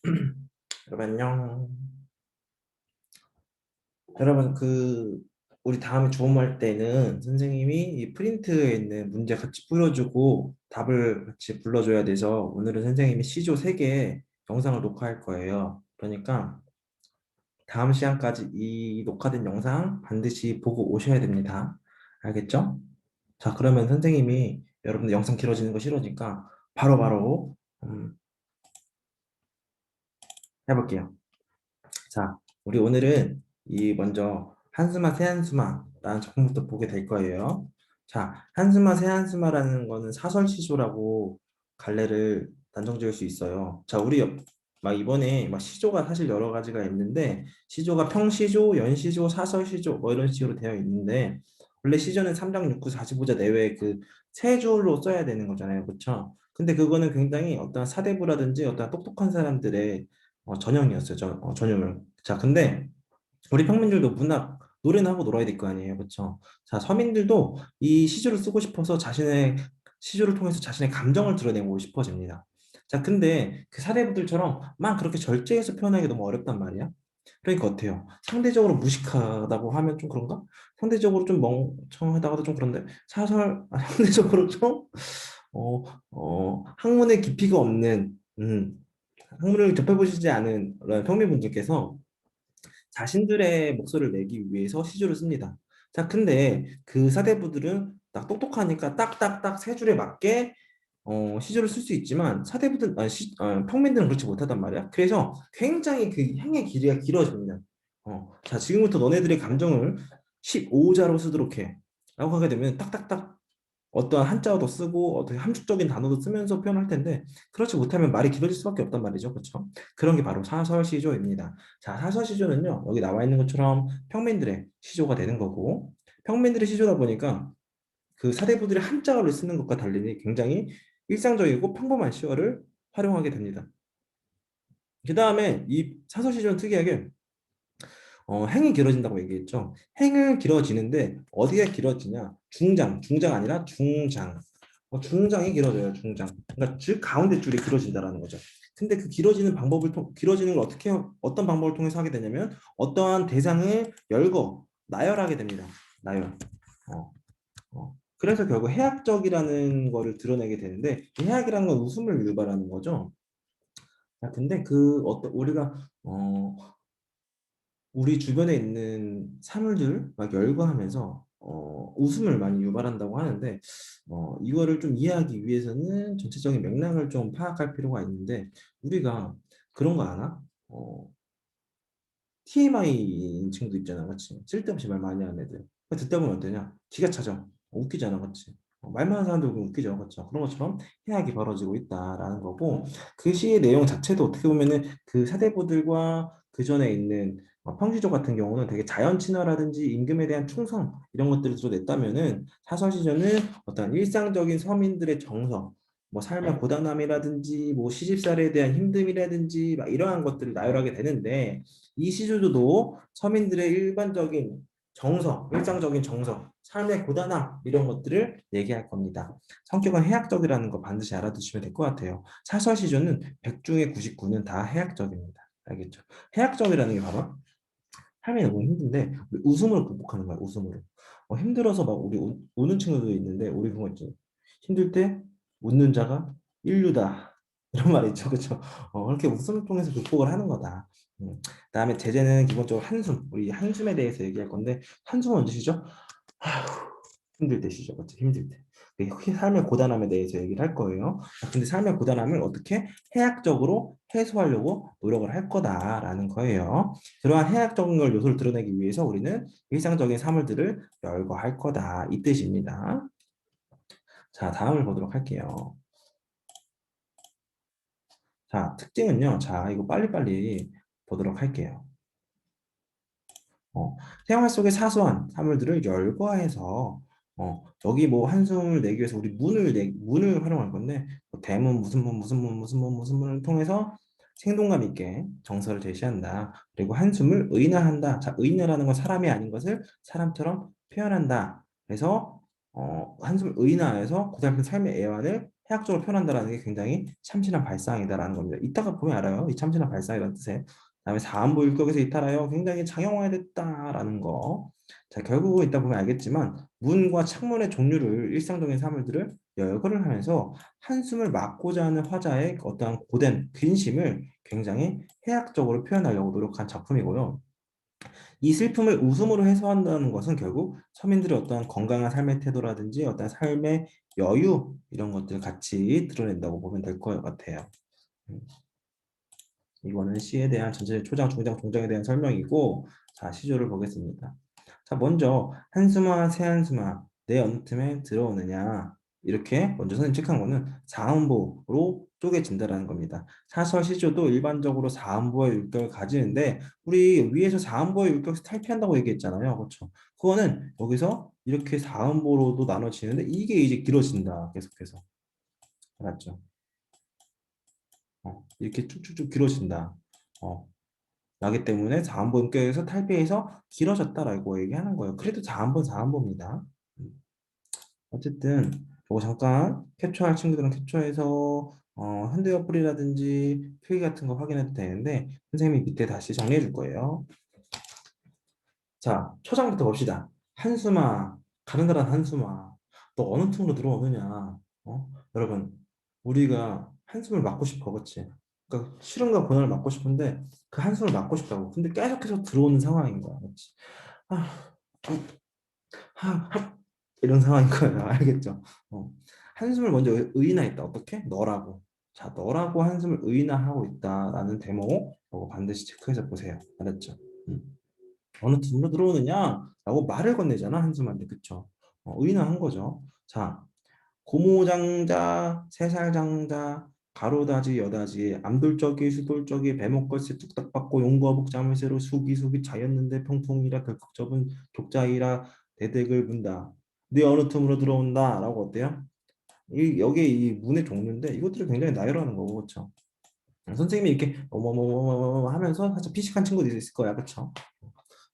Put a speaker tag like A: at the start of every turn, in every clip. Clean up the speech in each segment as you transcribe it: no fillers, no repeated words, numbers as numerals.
A: 여러분 안녕. 여러분 우리 다음에 조험할 때는 선생님이 이 프린트에 있는 문제 같이 풀어주고 답을 같이 불러줘야 돼서 오늘은 선생님이 시조 3개 영상을 녹화할 거예요. 그러니까 다음 시간까지 이 녹화된 영상 반드시 보고 오셔야 됩니다. 알겠죠? 자, 그러면 선생님이 여러분들 영상 길어지는 거 싫으니까 바로바로 해볼게요. 자, 우리 오늘은 먼저 한수마 세한수마라는 작품부터 보게 될 거예요. 자, 한수마 세한수마라는 거는 사설시조라고 갈래를 단정 지을 수 있어요. 자, 막 이번에 막 시조가 사실 여러 가지가 있는데 시조가 평시조, 연시조, 사설시조 뭐 이런 식으로 되어 있는데 원래 시조는 3장 6구 45자 내외의 그 세 줄로 써야 되는 거잖아요. 그렇죠? 근데 그거는 굉장히 어떤 사대부라든지 어떤 똑똑한 사람들의 전형이었어요. 전형을. 자, 근데 우리 평민들도 문학 노래는 하고 놀아야 될 거 아니에요. 그렇죠? 자, 서민들도 이 시조를 쓰고 싶어서 자신의 시조를 통해서 자신의 감정을 드러내고 싶어집니다. 자, 근데 그 사대부들처럼 막 그렇게 절제해서 표현하기 너무 어렵단 말이야. 그러니까 어때요? 상대적으로 무식하다고 하면 좀 그런가? 상대적으로 좀 멍청하다고도 좀 그런데 상대적으로 좀 학문의 깊이가 없는 학문을 접해보시지 않은 평민분들께서 자신들의 목소리를 내기 위해서 시조를 씁니다. 자, 근데 그 사대부들은 딱 똑똑하니까 딱딱딱 세 줄에 맞게 시조를 쓸 수 있지만 평민들은 그렇지 못하단 말이야. 그래서 굉장히 그 행의 길이가 길어집니다. 자, 지금부터 너네들의 감정을 15자로 쓰도록 해. 라고 하게 되면 딱딱딱 어떠한 한자어도 쓰고 어떤 함축적인 단어도 쓰면서 표현할 텐데 그렇지 못하면 말이 길어질 수밖에 없단 말이죠. 그렇죠? 그런 게 바로 사설시조입니다. 자, 사설시조는요. 여기 나와 있는 것처럼 평민들의 시조가 되는 거고 평민들의 시조다 보니까 그 사대부들의 한자어를 쓰는 것과 달리 굉장히 일상적이고 평범한 시어를 활용하게 됩니다. 그 다음에 이 사설시조는 특이하게 행이 길어진다고 얘기했죠. 행은 길어지는데 어디가 길어지냐? 중장 아니라 중장. 중장이 길어져요, 중장. 그러니까 즉 가운데 줄이 길어진다라는 거죠. 근데 그 길어지는 걸 어떤 방법을 통해서 하게 되냐면 어떠한 대상을 나열하게 됩니다. 나열. 어, 그래서 결국 해학적이라는 거를 드러내게 되는데 이 해학이라는 건 웃음을 유발하는 거죠. 자, 근데 우리가 우리 주변에 있는 사물들 막 열거하면서 웃음을 많이 유발한다고 하는데 이거를 좀 이해하기 위해서는 전체적인 맥락을 좀 파악할 필요가 있는데 우리가 그런 거 아나? TMI인 친구도 있잖아, 맞지? 쓸데없이 말 많이 하는 애들. 듣다 보면 어떠냐? 기가 차죠. 웃기잖아, 맞지? 말 많은 사람들 보면 웃기죠, 그렇죠? 그런 것처럼 해악이 벌어지고 있다라는 거고 그 시의 내용 자체도 어떻게 보면은 그 사대부들과 그 전에 있는 평시조 같은 경우는 되게 자연 친화라든지 임금에 대한 충성 이런 것들을 드러냈다면은 사설시조는 어떤 일상적인 서민들의 정서 뭐 삶의 고단함이라든지 뭐 시집살이에 대한 힘듦이라든지 막 이러한 것들을 나열하게 되는데 이 시조도 서민들의 일상적인 정서, 삶의 고단함 이런 것들을 얘기할 겁니다. 성격은 해학적이라는 거 반드시 알아두시면 될 것 같아요. 사설 시조는 100 중에 99는 다 해학적입니다. 알겠죠? 해학적이라는 게 바로 삶이 너무 힘든데 웃음으로 극복하는 거야. 웃음으로. 힘들어서 막 우리 우는 친구도 있는데 우리 그거 있지. 힘들 때 웃는 자가 인류다. 이런 말이 있죠. 그렇죠? 그렇게 웃음을 통해서 극복을 하는 거다. 그다음에 제재는 기본적으로 한숨. 우리 한숨에 대해서 얘기할 건데 한숨은 언제 쉬죠? 힘들 때 쉬죠. 그렇죠? 힘들 때. 삶의 고단함에 대해서 얘기를 할 거예요. 근데 삶의 고단함을 어떻게 해학적으로 해소하려고 노력을 할 거다라는 거예요. 그러한 해학적인 걸 요소를 드러내기 위해서 우리는 일상적인 사물들을 열거할 거다. 이 뜻입니다. 자, 다음을 보도록 할게요. 자, 특징은요. 자, 이거 빨리빨리 보도록 할게요. 생활 속의 사소한 사물들을 열거해서 여기 뭐 한숨을 내기 위해서 우리 문을 활용할 건데 뭐 대문 무슨 문을 통해서 생동감 있게 정서를 제시한다. 그리고 한숨을 의인화한다. 자, 의인화라는 건 사람이 아닌 것을 사람처럼 표현한다. 그래서 한숨을 의인화해서 고달픈 삶의 애환을 해학적으로 표현한다라는 게 굉장히 참신한 발상이다라는 겁니다. 이따가 보면 알아요. 이 참신한 발상이라는 뜻에. 그다음에 사안보 율격에서 이탈하여 굉장히 장형화됐다라는 거. 자, 결국은 이따 보면 알겠지만 문과 창문의 종류를 일상적인 사물들을 열거를 하면서 한숨을 막고자 하는 화자의 어떠한 고된 근심을 굉장히 해학적으로 표현하려고 노력한 작품이고요. 이 슬픔을 웃음으로 해소한다는 것은 결국 서민들의 어떤 건강한 삶의 태도라든지 어떤 삶의 여유 이런 것들 같이 드러낸다고 보면 될 것 같아요. 음, 이거는 시에 대한 전체 초장, 중장, 종장에 대한 설명이고 자 시조를 보겠습니다. 자 먼저 한숨아 새한숨아 내 어느 틈에 들어오느냐 이렇게 먼저 선생님 체크한 거는 사음보로 쪼개진다라는 겁니다. 사설 시조도 일반적으로 사음보의 율격을 가지는데 우리 위에서 사음보의 율격에서 탈피한다고 얘기했잖아요. 그렇죠? 그거는 여기서 이렇게 사음보로도 나눠지는데 이게 이제 길어진다. 계속해서. 알았죠? 이렇게 쭉쭉쭉 길어진다. 어, 나기 때문에 4한번 껴서 탈피해서 길어졌다라고 얘기하는 거예요. 그래도 4한번 4한번입니다. 어쨌든 이거 잠깐 캡처할 친구들은 캡처해서 현대어플이라든지 필기 같은 거 확인해도 되는데 선생님이 밑에 다시 정리해 줄 거예요. 자, 초장부터 봅시다. 한숨아, 가른가란 한숨아, 너 어느 틈으로 들어오느냐? 여러분, 우리가 한숨을 막고 싶어, 그치? 그러니까 싫은가 고난을 막고 싶은데 그 한숨을 막고 싶다고. 근데 계속해서 들어오는 상황인 거야, 그치? 아, 이런 상황인 거예요. 알겠죠? 어. 한숨을 먼저 의인화했다. 어떻게? 너라고. 자, 너라고 한숨을 의인화하고 있다라는 대목, 이거 반드시 체크해서 보세요. 알았죠? 음. 어느 틈으로 들어오느냐? 라고 말을 건네잖아, 한숨한테. 그쵸? 의인화한 거죠. 자, 고모장자, 세살장자, 가로다지, 여다지, 암돌적이, 수돌적이, 배목걸새 뚝딱 받고 용거복 자물쇠로 수기수기 차였는데 평풍이라 덜컥 접은 족자이라 대댁을 문다. 네 어느 틈으로 들어온다. 라고 어때요? 여기에 이 문의 종류인데 이것들이 굉장히 나열하는 거고, 그쵸? 선생님이 이렇게 어머머머머머 하면서 살짝 피식한 친구도 있을 거야, 그쵸?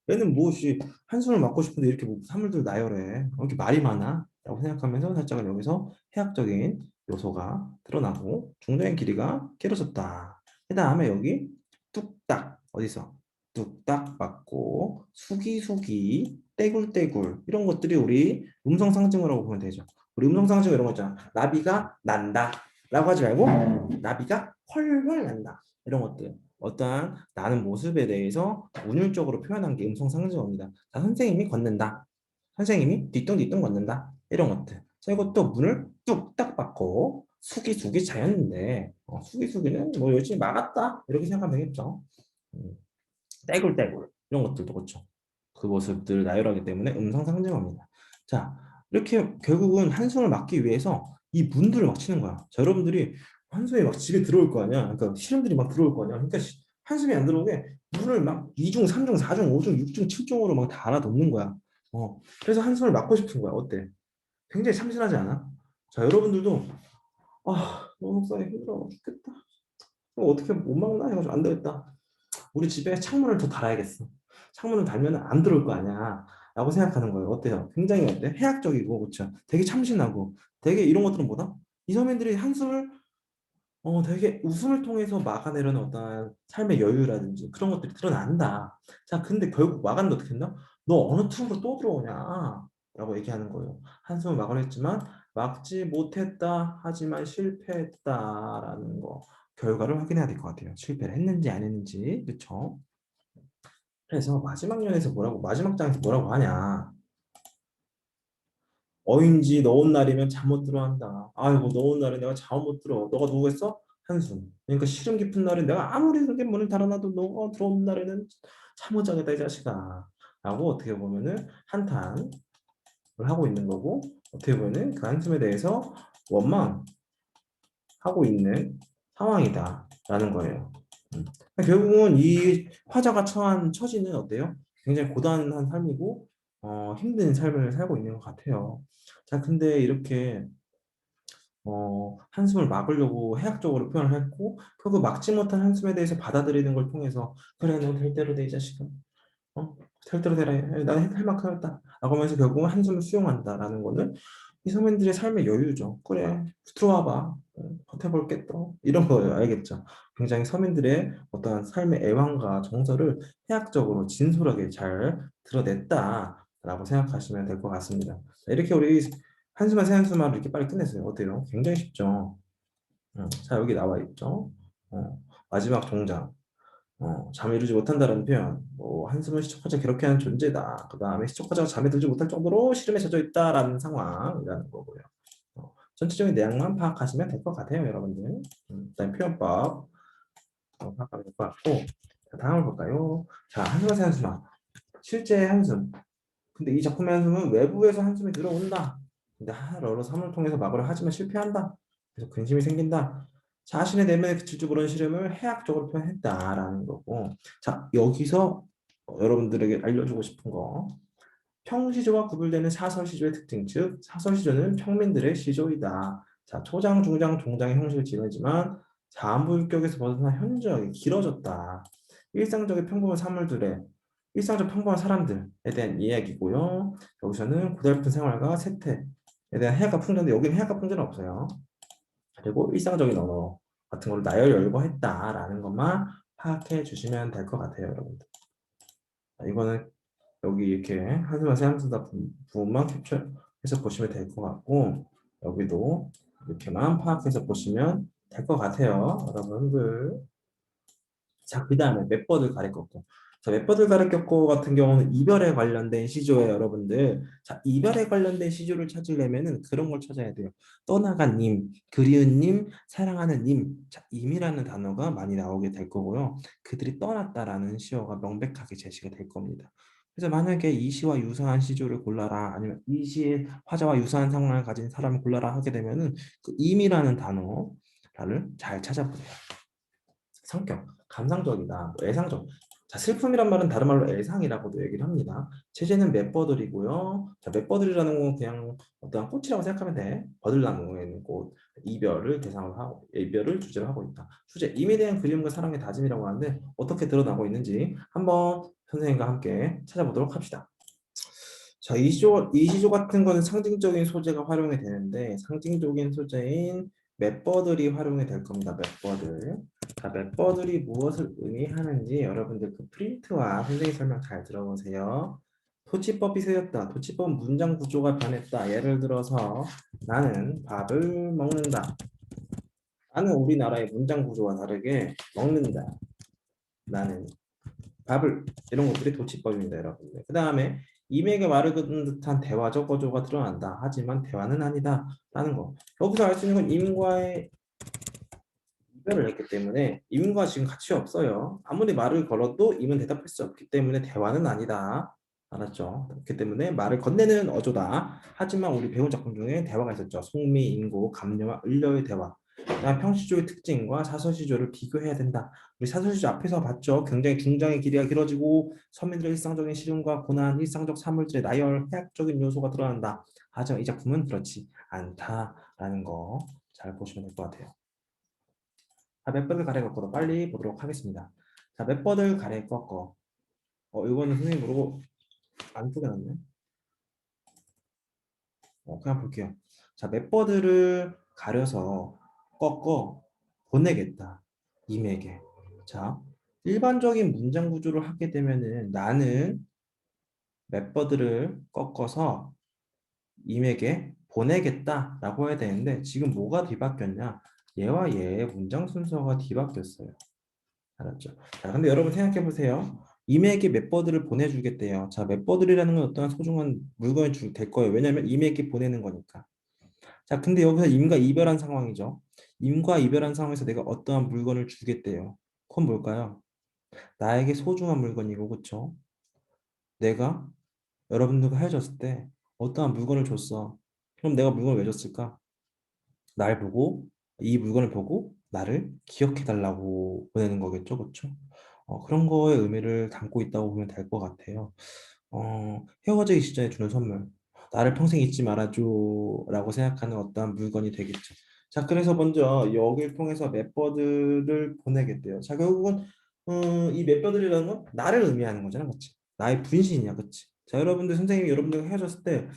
A: 얘는 무엇이 한숨을 맞고 싶은데 이렇게 뭐 사물들 나열해. 이렇게 말이 많아? 라고 생각하면서 살짝 여기서 해학적인 요소가 드러나고 중도의 길이가 길어졌다. 그 다음에 여기 뚝딱 어디서 뚝딱 맞고 수기수기 떼굴떼굴 이런 것들이 우리 음성 상징어라고 보면 되죠. 우리 음성 상징어 이런 거 있잖아. 나비가 난다 라고 하지 말고 나비가 훨훨 난다 이런 것들. 어떠한 나는 모습에 대해서 운율적으로 표현한 게 음성 상징어입니다. 자, 선생님이 걷는다. 선생님이 뒤뚱뒤뚱 걷는다. 이런 것들. 자, 이것도 문을 뚝딱 받고 수기수기 자였는데 수기수기는 뭐 열심히 막았다. 이렇게 생각하면 되겠죠. 음, 떼굴떼굴 이런 것들도 그렇죠. 그 모습들을 나열하기 때문에 음성 상징어입니다. 자, 이렇게 결국은 한숨을 막기 위해서 이 문들을 막 치는 거야. 자, 여러분들이 한숨이 막 집에 들어올 거 아니야. 그러니까 시름들이 막 들어올 거 아니야. 그러니까 한숨이 안 들어오게 문을 막 2중, 3중, 4중, 5중, 6중, 7중으로 막 다 알아놓는 거야. 그래서 한숨을 막고 싶은 거야. 어때? 굉장히 참신하지 않아? 자, 여러분들도 너무 속상해 힘들어 죽겠다. 이거 어떻게 못 막나 해가지고 안 되겠다. 우리 집에 창문을 더 달아야겠어. 창문을 달면 안 들어올 거 아니야. 라고 생각하는 거예요. 어때요? 굉장히 어때? 해학적이고, 그쵸? 되게 참신하고, 되게 이런 것들은 뭐다? 이 서민들이 한숨을, 되게 웃음을 통해서 막아내려는 어떤 삶의 여유라든지 그런 것들이 드러난다. 자, 근데 결국 막았는데 어떻게 했나? 너 어느 틈으로 또 들어오냐? 라고 얘기하는 거예요. 한숨을 막아냈지만, 막지 못했다. 하지만 실패했다라는 거. 결과를 확인해야 될 것 같아요. 실패를 했는지 안 했는지. 그쵸? 그래서 마지막 연에서 뭐라고 마지막 장에서 뭐라고 하냐 어인지 너온 날이면 잠 못 들어 한다. 아이고 너온 날에 내가 잠 못 들어. 너가 누구겠어? 한숨. 그러니까 시름 깊은 날에 내가 아무리 그렇게 문을 닫아놔도 너가 들어온 날에는 잠 못 자겠다 이 자식아 라고 어떻게 보면은 한탄을 하고 있는 거고 어떻게 보면은 그 한숨에 대해서 원망하고 있는 상황이다 라는 거예요. 음. 결국은 이 화자가 처한 처지는 어때요? 굉장히 고단한 삶이고 힘든 삶을 살고 있는 것 같아요. 자, 근데 이렇게 한숨을 막으려고 해학적으로 표현을 했고 결국 막지 못한 한숨에 대해서 받아들이는 걸 통해서 그래 너 될 대로 돼 이 자식아 될 대로 되라 나는 할 만큼 했다 라고 하면서 결국은 한숨을 수용한다라는 거는 이 서민들의 삶의 여유죠. 그래, 들어와봐. 버텨볼게 또. 이런 거예요. 알겠죠? 굉장히 서민들의 어떠한 삶의 애환과 정서를 해학적으로 진솔하게 잘 드러냈다라고 생각하시면 될 것 같습니다. 자, 이렇게 우리 한수만 세 한수만 이렇게 빨리 끝냈어요. 어때요? 굉장히 쉽죠? 자, 여기 나와 있죠? 마지막 동작. 잠에 이루지 못한다는 표현, 뭐 한숨은 시청자를 괴롭게 하는 존재다. 그 다음에 시청자가 잠에 들지 못할 정도로 시름에 젖어 있다라는 상황이라는 거고요. 전체적인 내용만 파악하시면 될 것 같아요, 여러분들. 일단 표현법 파악하면 될 것 같고, 자, 다음을 볼까요? 자, 한숨과 새 한숨아. 실제 한숨. 근데 이 작품의 한숨은 외부에서 한숨이 들어온다. 근데 하나로 삼을 통해서 막으려 하지만 실패한다. 그래서 근심이 생긴다. 자신의 내면에 그칠 줄 모르는 시름을 해학적으로 표현했다라는 거고. 자, 여기서 여러분들에게 알려주고 싶은 거. 평시조와 구별되는 사설시조의 특징, 즉 사설시조는 평민들의 시조이다. 자, 초장, 중장, 종장의 형식을 지니지만 자한부율격에서 벗어나 현저하게 길어졌다. 일상적인 평범한 사물들의 일상적 평범한 사람들에 대한 이야기고요. 여기서는 고달픈 생활과 세태에 대한 해학과 풍자인데 여기는 해학과 풍자는 없어요. 그리고 일상적인 언어 같은 걸 나열열거했다라는 것만 파악해 주시면 될 것 같아요, 여러분들. 자, 이거는 여기 이렇게 한숨과 세한수다 부분만 캡처해서 보시면 될 것 같고 여기도 이렇게만 파악해서 보시면 될 것 같아요, 여러분들. 자, 그 다음에 맷버들 가래꺾고. 자, 맷버들 가래꺾고 같은 경우는 이별에 관련된 시조예요, 여러분들. 자, 이별에 관련된 시조를 찾으려면은 그런 걸 찾아야 돼요. 떠나간 님, 그리운 님, 사랑하는 님. 자, 임이라는 단어가 많이 나오게 될 거고요. 그들이 떠났다라는 시어가 명백하게 제시가 될 겁니다. 그래서 만약에 이 시와 유사한 시조를 골라라, 아니면 이 시의 화자와 유사한 상황을 가진 사람을 골라라 하게 되면은 그 임이라는 단어를 잘 찾아보세요. 성격, 감상적이다, 뭐 애상적. 자, 슬픔이란 말은 다른 말로 애상이라고도 얘기를 합니다. 제재는 맷버들이고요. 자, 맷버들이라는 건 그냥 어떠한 꽃이라고 생각하면 돼. 버들나무에 있는 꽃, 이별을 대상으로 하고, 이별을 주제로 하고 있다. 주제, 임에 대한 그리움과 사랑의 다짐이라고 하는데 어떻게 드러나고 있는지 한번 선생님과 함께 찾아보도록 합시다. 자, 이 시조 같은 거는 상징적인 소재가 활용이 되는데 상징적인 소재인 맷버들이 활용이 될 겁니다. 맷버들. 자, 맷버들이 무엇을 의미하는지 여러분들 그 프린트와 선생님 설명 잘 들어보세요. 토치법이 세졌다. 토치법 문장 구조가 변했다. 예를 들어서 나는 밥을 먹는다. 나는 우리나라의 문장 구조와 다르게 먹는다. 나는 밥을 이런 것들이 도치법입니다, 여러분들. 그 다음에 이맥의 말을 긋는 듯한 대화적 어조가 드러난다. 하지만 대화는 아니다라는 거. 여기서 알 수 있는 건 임과의 이별을 했기 때문에 임과 지금 같이 없어요. 아무리 말을 걸어도 임은 대답할 수 없기 때문에 대화는 아니다. 알았죠? 그렇기 때문에 말을 건네는 어조다. 하지만 우리 배운 작품 중에 대화가 있었죠. 송미, 인고, 감녀와 을려의 대화. 그다음 평시조의 특징과 사설시조를 비교해야 된다. 우리 사설시조 앞에서 봤죠. 굉장히 중장의 길이가 길어지고 서민들의 일상적인 시름과 고난, 일상적 사물들의 나열, 해학적인 요소가 드러난다. 하지만 이 작품은 그렇지 않다라는 거 잘 보시면 될 것 같아요. 자, 몇 번을 가래 꺾어도 빨리 보도록 하겠습니다. 자, 몇 번을 가래 꺾어. 이거는 선생님 모르고 안 쪼개놨네. 그냥 볼게요. 자, 몇 번을 가려서 꺾어 보내겠다. 임에게. 자, 일반적인 문장 구조를 하게 되면은 나는 몇 번을 꺾어서 임에게 보내겠다라고 해야 되는데 지금 뭐가 뒤바뀌었냐? 얘와 얘의 문장 순서가 뒤바뀌었어요. 알았죠? 자, 근데 여러분 생각해 보세요. 임에게 맷버들을 보내주겠대요. 자, 맷버들이라는 건 어떠한 소중한 물건이 될 거예요. 왜냐하면 임에게 보내는 거니까. 자, 근데 여기서 임과 이별한 상황이죠. 임과 이별한 상황에서 내가 어떠한 물건을 주겠대요. 그건 뭘까요? 나에게 소중한 물건이고, 그쵸? 내가 여러분들과 헤어졌을 때 어떠한 물건을 줬어. 그럼 내가 물건을 왜 줬을까? 날 보고 이 물건을 보고 나를 기억해 달라고 보내는 거겠죠, 그렇죠? 그런 거에 의미를 담고 있다고 보면 될 것 같아요. 헤어지기 직전에 주는 선물, 나를 평생 잊지 말아줘라고 생각하는 어떠한 물건이 되겠죠. 자, 그래서 먼저 여기를 통해서 맵버들을 보내겠대요. 자, 결국은 이 맵버들이라는 건 나를 의미하는 거잖아, 그렇지? 나의 분신이야, 그렇지? 자, 여러분들 선생님이 여러분들과 헤어졌을 때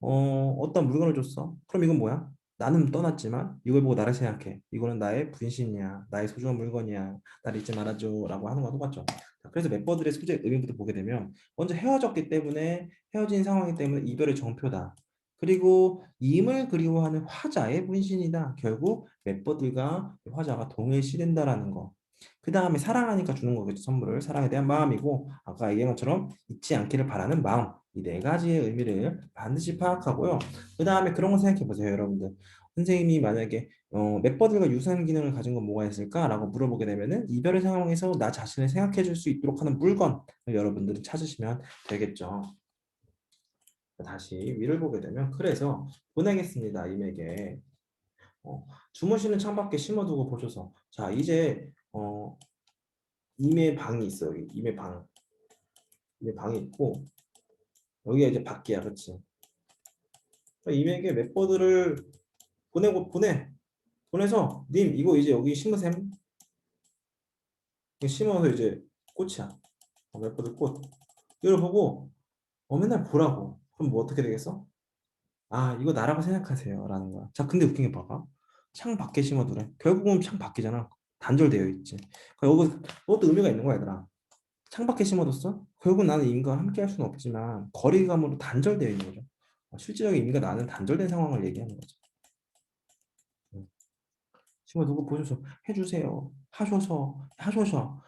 A: 어떤 물건을 줬어. 그럼 이건 뭐야? 나는 떠났지만 이걸 보고 나를 생각해. 이거는 나의 분신이야. 나의 소중한 물건이야. 나를 잊지 말아줘. 라고 하는 거와 똑같죠. 자, 그래서 멤버들의 소재 의미부터 보게 되면 먼저 헤어졌기 때문에 헤어진 상황이기 때문에 이별의 정표다. 그리고 임을 그리워하는 화자의 분신이다. 결국 멤버들과 화자가 동일시된다라는 거. 그 다음에 사랑하니까 주는 거겠죠. 선물을. 사랑에 대한 마음이고 아까 얘기한 것처럼 잊지 않기를 바라는 마음. 이 네 가지의 의미를 반드시 파악하고요. 그 다음에 그런 거 생각해 보세요, 여러분들. 선생님이 만약에 멤버들과 유사한 기능을 가진 건 뭐가 있을까라고 물어보게 되면은 이별의 상황에서 나 자신을 생각해 줄 수 있도록 하는 물건을 여러분들은 찾으시면 되겠죠. 다시 위를 보게 되면 그래서 보내겠습니다, 임에게. 주무시는 창밖에 심어두고 보셔서 자 이제 임의 방이 있어. 여기 임의 방이 있고 여기가 이제 밖이야, 그렇지? 임에게 멤버들을 보내서 님 이거 이제 여기 심으셈. 이거 심어서 이제 꽃이야. 멤버들 꽃. 이걸 보고 맨날 보라고. 그럼 뭐 어떻게 되겠어? 아 이거 나라고 생각하세요 라는 거야. 자 근데 웃긴 게 봐봐. 창 밖에 심어두래. 결국은 창 밖이잖아. 단절되어 있지. 그러니까 여기 그것도 의미가 있는 거야 얘들아. 창밖에 심어뒀어? 결국 나는 인간과 함께 할 수는 없지만 거리감으로 단절되어 있는 거죠. 실질적인 인과 나는 단절된 상황을 얘기하는 거죠. 음. 심어두고 보셔서 해주세요. 하셔서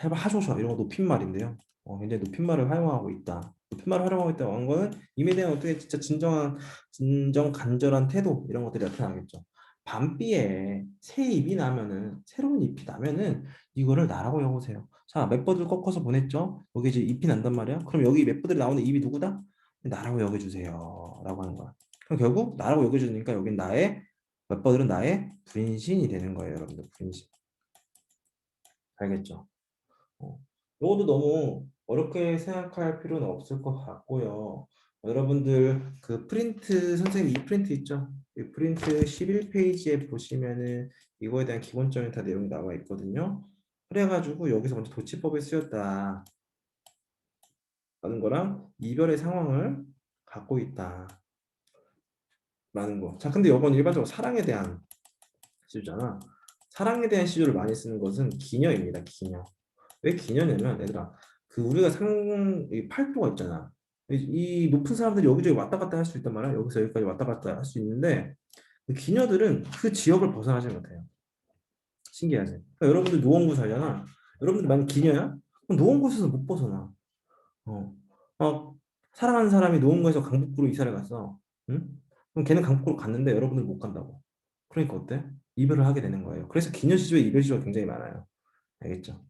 A: 해봐 하셔서 이런 거 높임말인데요. 굉장히 높임말을 활용하고 있다. 높임말을 활용하고 있다고 하는 거는 임에 대한 어떻게 진짜 진정 간절한 태도 이런 것들이 나타나겠죠. 밤비에 새 잎이 나면은 새로운 잎이 나면은 이거를 나라고 여보세요. 자, 멤버들 꺾어서 보냈죠. 여기 이제 잎이 난단 말이야. 그럼 여기 멤버들이 나오는 잎이 누구다? 나라고 여겨주세요.라고 하는 거야. 그럼 결국 나라고 여겨주니까 여긴 멤버들은 나의 분신이 되는 거예요, 여러분들 분신. 알겠죠? 이것도 너무 어렵게 생각할 필요는 없을 것 같고요. 여러분들 그 프린트 선생님 이 프린트 있죠? 이 프린트 11페이지에 보시면은 이거에 대한 기본적인 다 내용이 나와 있거든요. 그래가지고 여기서 먼저 도치법에 쓰였다 라는 거랑 이별의 상황을 갖고 있다 라는 거. 자 근데 이건 일반적으로 사랑에 대한 시주잖아. 사랑에 대한 시주를 많이 쓰는 것은 기녀입니다. 기녀. 왜 기녀냐면 얘들아 그 우리가 이 팔도가 있잖아. 이 높은 사람들이 여기저기 왔다 갔다 할 수 있단 말이야. 여기서 여기까지 왔다 갔다 할 수 있는데 그 기녀들은 그 지역을 벗어나지 못해요. 신기하지? 그러니까 여러분들 노원구 살잖아. 여러분들 만약 기녀야? 그럼 노원구에서 못 벗어나. 어. 사랑하는 사람이 노원구에서 강북구로 이사를 갔어. 응? 그럼 걔는 강북구로 갔는데 여러분들 못 간다고. 그러니까 어때? 이별을 하게 되는 거예요. 그래서 기녀 시조에 이별 시조가 굉장히 많아요. 알겠죠?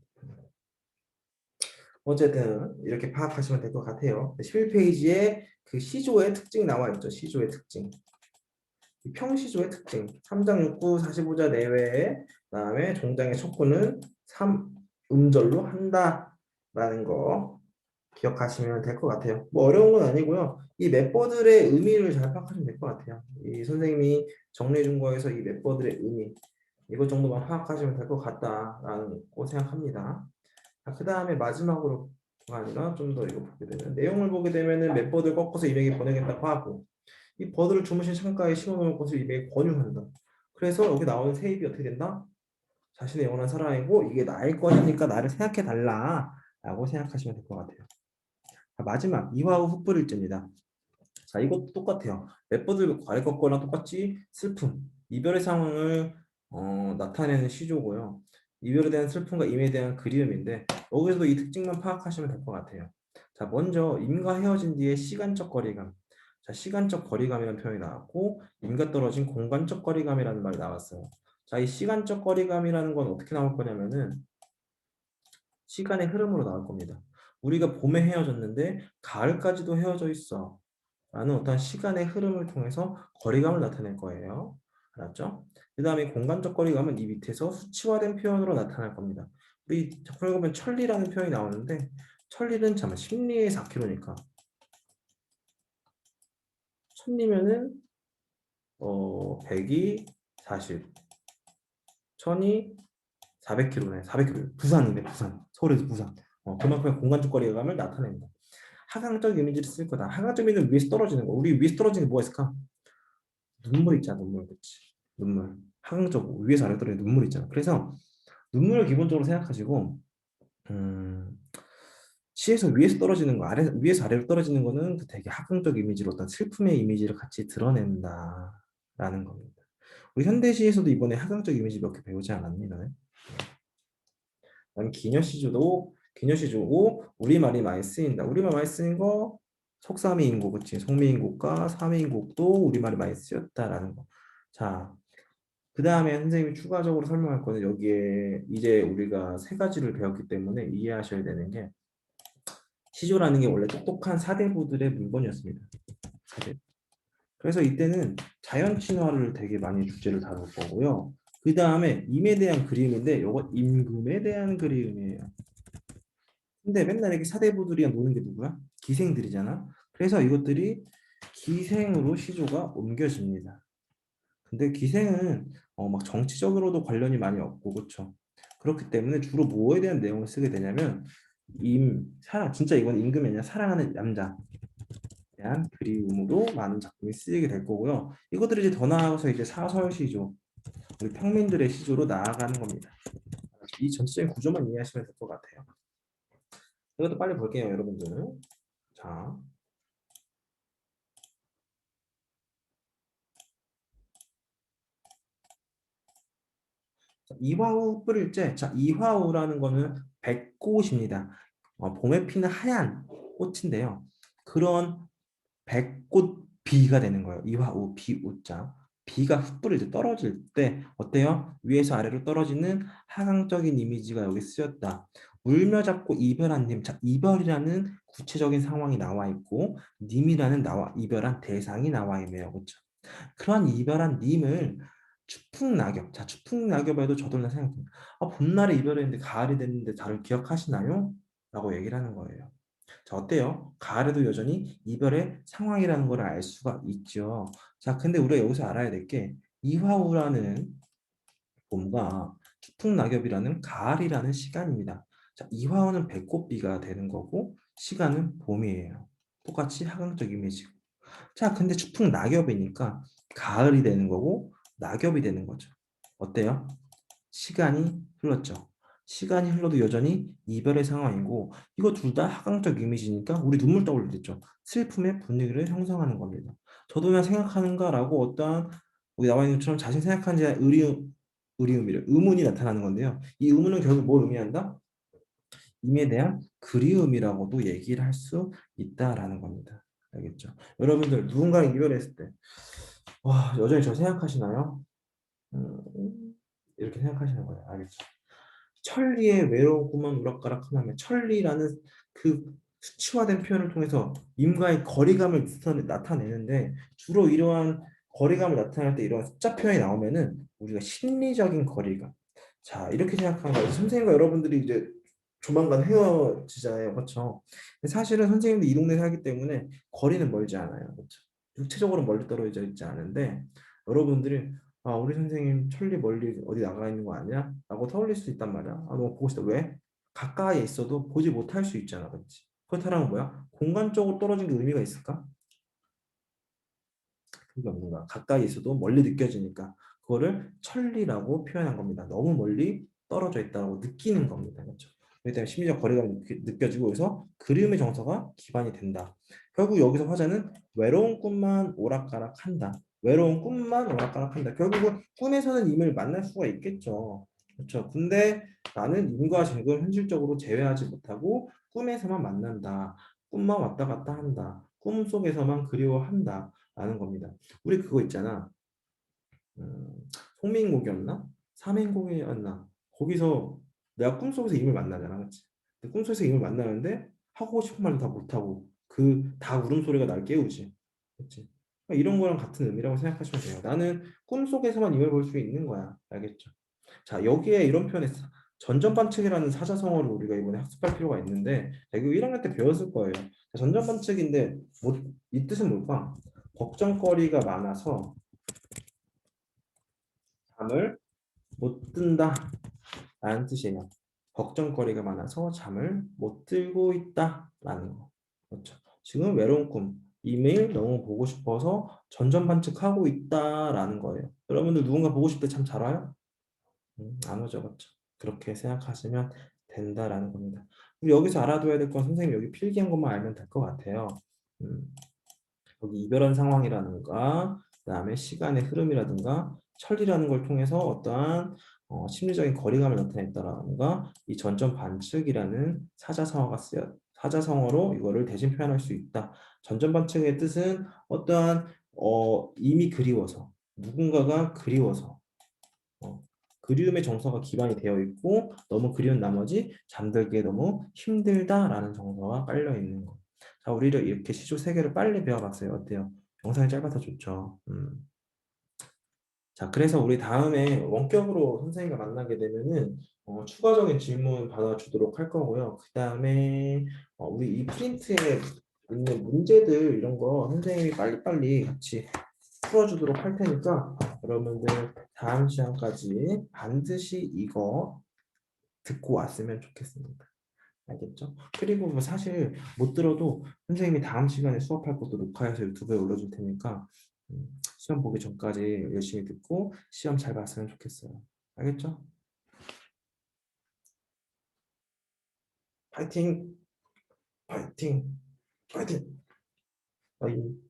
A: 어쨌든 이렇게 파악하시면 될 것 같아요. 11페이지에 그 시조의 특징 나와 있죠. 시조의 특징. 평시조의 특징. 3장 6구 45자 내외에 그다음에 종장의 촉구는 3음절로 한다라는 거 기억하시면 될 것 같아요. 뭐 어려운 건 아니고요. 이 맵버들의 의미를 잘 파악하시면 될 것 같아요. 이 선생님이 정리해 준 거에서 이 맵버들의 의미 이것 정도만 파악하시면 될 것 같다라는 거 생각합니다. 그 다음에 마지막으로가 아니라 좀 더 이거 보게 되면 내용을 보게 되면은 멤버들 꺾어서 이백에 보내겠다고 하고 이 버드를 주무신 창가에 심어놓을 것을 이백에 권유한다. 그래서 여기 나오는 세입이 어떻게 된다? 자신의 영원한 사랑이고 이게 나일 것이니까 나를 생각해 달라 라고 생각하시면 될 것 같아요. 자, 마지막 이화 후 fut불일제입니다. 자 이것도 똑같아요. 멤버들 과일 꺾거랑 똑같이 슬픔, 이별의 상황을 나타내는 시조고요. 이별에 대한 슬픔과 임에 대한 그리움인데 여기서도 이 특징만 파악하시면 될 것 같아요. 자, 먼저 임과 헤어진 뒤에 시간적 거리감. 자, 시간적 거리감이라는 표현이 나왔고 임과 떨어진 공간적 거리감이라는 말이 나왔어요. 자, 이 시간적 거리감이라는 건 어떻게 나올 거냐면은 시간의 흐름으로 나올 겁니다. 우리가 봄에 헤어졌는데 가을까지도 헤어져 있어. 라는 어떤 시간의 흐름을 통해서 거리감을 나타낼 거예요. 알았죠? 그 다음에 공간적 거리감은 이 밑에서 수치화된 표현으로 나타날 겁니다. 우리 작품에 보면 천리라는 표현이 나오는데 천리는 잠깐 심리의 4km니까 천리면은 100이 40, 천이 400km네. 400km. 부산이네, 부산. 서울에서 부산. 그만큼의 공간적 거리감을 나타냅니다. 하강적 이미지를 쓸 거다. 하강적 이미지는 위에서 떨어지는 거. 우리 위에서 떨어지는 게 뭐가 있을까? 눈물 있잖아, 눈물. 그치? 눈물. 하강적 위에서 아래 떨어지는 눈물 있잖아. 그래서 눈물을 기본적으로 생각하시고 음, 시에서 위에서 떨어지는 거, 위에서 아래로 떨어지는 거는 그 되게 하강적 이미지로 어떤 슬픔의 이미지를 같이 드러낸다라는 겁니다. 우리 현대시에서도 이번에 하강적 이미지 몇 개 배우지 않았니, 너네? 난 기녀시주고 우리말이 많이 쓰인다. 우리말 많이 쓰인 거 속삼위인국, 그치? 속미인국과 삼위인국도 우리말이 많이 쓰였다라는 거. 자, 그 다음에 선생님이 추가적으로 설명할 거는 여기에 이제 우리가 세 가지를 배웠기 때문에 이해하셔야 되는 게 시조라는 게 원래 똑똑한 사대부들의 물건이었습니다. 사대. 그래서 이때는 자연 친화를 되게 많이 주제를 다룰 거고요. 그 다음에 임에 대한 그림인데 이거 임금에 대한 그림이에요. 근데 맨날 이렇게 사대부들이랑 노는 게 누구야? 기생들이잖아. 그래서 이것들이 기생으로 시조가 옮겨집니다. 근데 기생은 막 정치적으로도 관련이 많이 없고 그렇죠. 그렇기 때문에 주로 뭐에 대한 내용을 쓰게 되냐면 사랑 진짜 이건 임금이 아니라 사랑하는 남자에 대한 그리움으로 많은 작품이 쓰이게 될 거고요. 이것들이 이제 더 나아가서 이제 사설 시조, 우리 평민들의 시조로 나아가는 겁니다. 이 전체적인 구조만 이해하시면 될 것 같아요. 이것도 빨리 볼게요, 여러분들. 자, 이화우 뿌릴째. 자, 이화우라는 거는 백꽃입니다. 봄에 피는 하얀 꽃인데요. 그런 백꽃 비가 되는 거예요. 이화우 비우자. 비가 흩뿌릴 때 떨어질 때 어때요? 위에서 아래로 떨어지는 하강적인 이미지가 여기 쓰였다. 울며 잡고 이별한 님. 자, 이별이라는 구체적인 상황이 나와 있고 님이라는 이별한 대상이 나와 있네요. 그렇죠? 그런 이별한 님을 추풍낙엽. 자, 추풍낙엽에도 저도 생각합니다. 봄날에 이별했는데 가을이 됐는데 다들 기억하시나요? 라고 얘기를 하는 거예요. 자, 어때요? 가을에도 여전히 이별의 상황이라는 걸 알 수가 있죠. 자, 근데 우리가 여기서 알아야 될 게 이화우라는 봄과 추풍낙엽이라는 가을이라는 시간입니다. 자, 이화우는 배꽃비가 되는 거고 시간은 봄이에요. 똑같이 하강적 이미지고. 자, 근데 추풍 낙엽이니까 가을이 되는 거고 낙엽이 되는 거죠. 어때요? 시간이 흘렀죠. 시간이 흘러도 여전히 이별의 상황이고 이거 둘 다 하강적 이미지니까 우리 눈물 떠올리겠죠. 슬픔의 분위기를 형성하는 겁니다. 저도 그냥 생각하는가라고 어떠한 여기 나와 있는 것처럼 자신 생각하는지 의문이 나타나는 건데요. 이 의문은 결국 뭘 의미한다? 임에 대한 그리움이라고도 얘기를 할 수 있다라는 겁니다. 알겠죠? 여러분들 누군가랑 이별했을 때 와, 여전히 저 생각하시나요? 이렇게 생각하시는 거예요. 알겠죠? 천리의 외로움만 우락가락하면 천리라는 그 수치화된 표현을 통해서 임과의 거리감을 나타내는데 주로 이러한 거리감을 나타낼 때 이런 숫자 표현이 나오면은 우리가 심리적인 거리감. 자, 이렇게 생각하는 거예요. 선생님과 여러분들이 이제 조만간 헤어지잖아요. 그렇죠? 근데 사실은 선생님도 이 동네 살기 때문에 거리는 멀지 않아요. 그렇죠? 육체적으로 멀리 떨어져 있지 않은데 여러분들이 우리 선생님 천리 멀리 어디 나가 있는 거 아니야? 라고 터올릴 수 있단 말이야. 너무 보고 싶다. 왜? 가까이에 있어도 보지 못할 수 있잖아. 그렇지? 그렇다면 뭐야? 공간적으로 떨어진 게 의미가 있을까? 그게 없는 거야. 가까이 있어도 멀리 느껴지니까 그거를 천리라고 표현한 겁니다. 너무 멀리 떨어져 있다고 느끼는 겁니다. 그렇죠? 그렇기 때문에 심리적 거리감이 느껴지고 여기서 그림의 정서가 기반이 된다. 결국 여기서 화자는 외로운 꿈만 오락가락한다. 외로운 꿈만 오락가락한다. 결국은 꿈에서는 임을 만날 수가 있겠죠. 그렇죠. 근데 나는 임과 진국을 현실적으로 제외하지 못하고 꿈에서만 만난다. 꿈만 왔다 갔다 한다. 꿈 속에서만 그리워한다. 라는 겁니다. 우리 그거 있잖아. 송민곡이었나? 삼행곡이었나? 거기서 내가 꿈속에서 임을 만나잖아. 그치? 근데 꿈속에서 임을 만나는데 하고 싶은 말도 다 못하고 그 다 울음소리가 날 깨우지. 그치? 그러니까 이런 거랑 같은 의미라고 생각하시면 돼요. 나는 꿈속에서만 임을 볼 수 있는 거야. 알겠죠? 자, 여기에 이런 표현이 있어. 전전반측이라는 사자성어를 우리가 이번에 학습할 필요가 있는데 대교 1학년 때 배웠을 거예요. 전전반측인데 이 뜻은 뭘까? 걱정거리가 많아서 잠을 못 든다 라는 뜻이에요. 걱정거리가 많아서 잠을 못 들고 있다 라는 거. 그렇죠. 지금 외로운 꿈, 이메일 너무 보고 싶어서 전전반측하고 있다라는 거예요. 여러분들 누군가 보고 싶을 때 참 잘 와요? 안 오죠, 그렇죠? 그렇게 생각하시면 된다라는 겁니다. 우리 여기서 알아둬야 될 건 선생님 여기 필기한 것만 알면 될 것 같아요. 음, 여기 이별한 상황이라든가, 그다음에 시간의 흐름이라든가, 천리라는 걸 통해서 어떠한 심리적인 거리감을 나타냈다라든가, 이 전점 반측이라는 사자성어가 사자성어로 이거를 대신 표현할 수 있다. 전점 반측의 뜻은 어떠한 이미 그리워서, 누군가가 그리워서 어, 그리움의 정서가 기반이 되어 있고 너무 그리운 나머지 잠들기에 너무 힘들다라는 정서가 깔려 있는 거. 자, 우리를 이렇게 시조 세 개를 빨리 배워봤어요. 어때요? 영상이 짧아서 좋죠. 자, 그래서 우리 다음에 원격으로 선생님과 만나게 되면은 추가적인 질문 받아주도록 할 거고요. 그 다음에 우리 이 프린트에 있는 문제들 이런 거 선생님이 빨리빨리 같이 풀어주도록 할 테니까 여러분들 다음 시간까지 반드시 이거 듣고 왔으면 좋겠습니다. 알겠죠? 그리고 뭐 사실 못 들어도 선생님이 다음 시간에 수업할 것도 녹화해서 유튜브에 올려줄 테니까 시험 보기 전까지 열심히 듣고 시험 잘 봤으면 좋겠어요. 알겠죠? 파이팅! 파이팅! 파이팅! 파이팅!